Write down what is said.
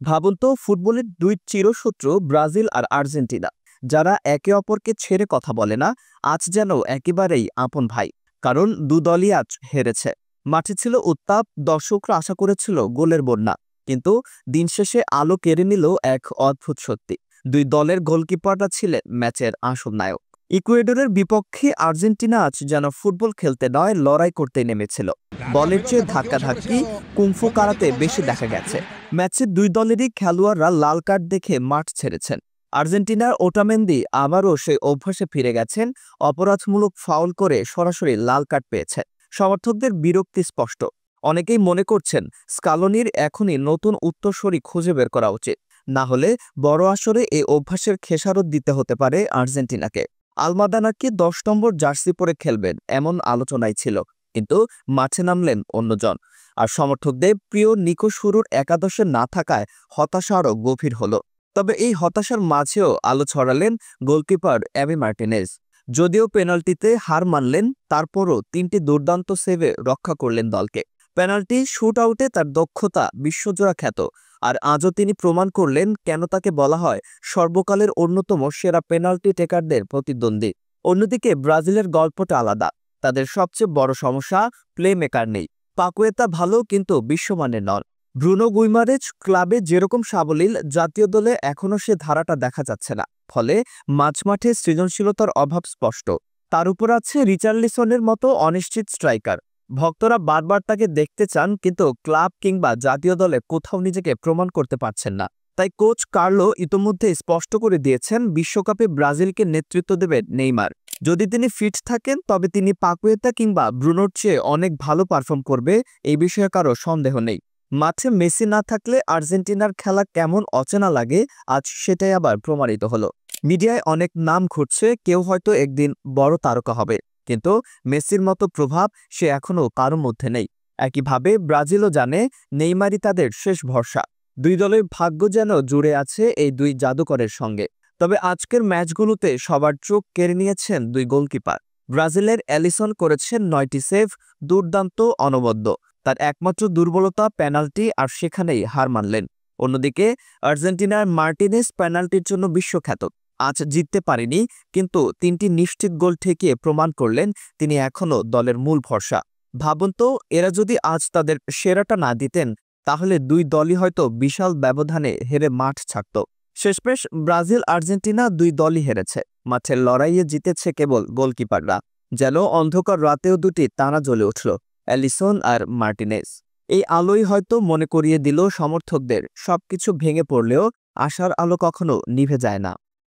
ভাবুন তো ফুটবলের দুই চিরশত্রু ব্রাজিল আর আর্জেন্টিনা, যারা একে অপরকে ছেড়ে কথা বলে না, আজ যেন একেবারেই আপন ভাই। কারণ দলই আজ হেরেছে। মাঠে ছিল উত্তাপ, দর্শকরা আশা করেছিল গোলের বন্যা। কিন্তু দিন শেষে আলো কেড়ে নিল এক অদ্ভুত সত্যি। দুই দলের গোলকিপাররা ছিলেন ম্যাচের আসল নায়ক। ইকুয়েডরের বিপক্ষে আর্জেন্টিনা আজ যেন ফুটবল খেলতে নয়, লড়াই করতে নেমেছিল। বলের চেয়ে ধাক্কাধাক্কি, কুংফু কারাতে বেশি দেখা গেছে। ম্যাচে দুই দলেরই খেলোয়াড়রা লাল কার্ড দেখে মাঠ ছেড়েছেন। আর্জেন্টিনার ওটামেন্দি আবারও সেই অভ্যাসে ফিরে গেছেন, অপরাধমূলক ফাউল করে সরাসরি লাল কার্ড পেয়েছে। সমর্থকদের বিরক্তি স্পষ্ট। অনেকেই মনে করছেন স্কালোনির এখনই নতুন উত্তরসূরি খুঁজে বের করা উচিত। না হলে বড় আসরে এই অভ্যাসের খেসারত দিতে হতে পারে আর্জেন্টিনাকে। আলমাদানাকে ১০ নম্বর জার্সি পরে খেলবেন এমন আলোচনাই ছিল, কিন্তু মাঠে নামলেন অন্যজন। আর সমর্থকদের প্রিয় নিকো শুরুর একাদশে না থাকায় হতাশা আরও গভীর হলো। তবে এই হতাশার মাঝেও আলো ছড়ালেন গোলকিপার এমি মার্টিনেজ। যদিও পেনাল্টিতে হার মানলেন, তারপরও ৩টি দুর্দান্ত সেভে রক্ষা করলেন দলকে। পেনাল্টি শুট আউটে তার দক্ষতা বিশ্বজোড়া খ্যাত। আর আজও তিনি প্রমাণ করলেন কেন তাকে বলা হয় সর্বকালের অন্যতম সেরা পেনাল্টি টেকারদের প্রতিদ্বন্দ্বী। অন্যদিকে ব্রাজিলের গল্পটা আলাদা। তাদের সবচেয়ে বড় সমস্যা, প্লে মেকার নেই। পাকুয়েতা ভালো, কিন্তু বিশ্বমানের নন। ব্রুনো গুইমারেজ ক্লাবে যেরকম সাবলীল, জাতীয় দলে এখনও সে ধারাটা দেখা যাচ্ছে না। ফলে মাঝমাঠে সৃজনশীলতার অভাব স্পষ্ট। তার উপর আছে রিচার্লিসনের মতো অনিশ্চিত স্ট্রাইকার। ভক্তরা বারবার তাকে দেখতে চান, কিন্তু ক্লাব কিংবা জাতীয় দলে কোথাও নিজেকে প্রমাণ করতে পারছেন না। তাই কোচ কার্লো ইতোমধ্যে স্পষ্ট করে দিয়েছেন বিশ্বকাপে ব্রাজিলকে নেতৃত্ব দেবেন নেইমার। যদি তিনি ফিট থাকেন, তবে তিনি পাকুয়েতা কিংবা ব্রুনোর চেয়ে অনেক ভালো পারফর্ম করবে, এই বিষয়ে কারো সন্দেহ নেই। মাঠে মেসি না থাকলে আর্জেন্টিনার খেলা কেমন অচেনা লাগে, আজ সেটাই আবার প্রমাণিত হলো। মিডিয়ায় অনেক নাম ঘুরছে, কেউ হয়তো একদিন বড় তারকা হবে, কিন্তু মেসির মতো প্রভাব সে এখনও কারোর মধ্যে নেই। একইভাবে ব্রাজিলও জানে নেইমারই তাদের শেষ ভরসা। দুই দলের ভাগ্য যেন জুড়ে আছে এই দুই জাদুকরের সঙ্গে। তবে আজকের ম্যাচগুলোতে সবার চোখ কেড়ে নিয়েছেন দুই গোলকিপার। ব্রাজিলের অ্যালিসন করেছেন ৯টি সেভ, দুর্দান্ত, অনবদ্য। তার একমাত্র দুর্বলতা পেনাল্টি, আর সেখানেই হার মানলেন। অন্যদিকে আর্জেন্টিনার মার্টিনেজ পেনাল্টির জন্য বিশ্বখ্যাত। আজ জিততে পারেনি, কিন্তু ৩টি নিশ্চিত গোল ঠেকিয়ে প্রমাণ করলেন তিনি এখনও দলের মূল ভরসা। ভাবুন তো, এরা যদি আজ তাদের সেরাটা না দিতেন, তাহলে দুই দলই হয়তো বিশাল ব্যবধানে হেরে মাঠ ছাড়ত। শেষমেশ ব্রাজিল আর্জেন্টিনা দুই দলই হেরেছে। মাঠের লড়াইয়ে জিতেছে কেবল গোলকিপাররা। যেন অন্ধকার রাতেও দুটি তারা জ্বলে উঠল, অ্যালিসন আর মার্টিনেজ। এই আলোই হয়তো মনে করিয়ে দিল সমর্থকদের, সবকিছু ভেঙে পড়লেও আশার আলো কখনো নিভে যায় না।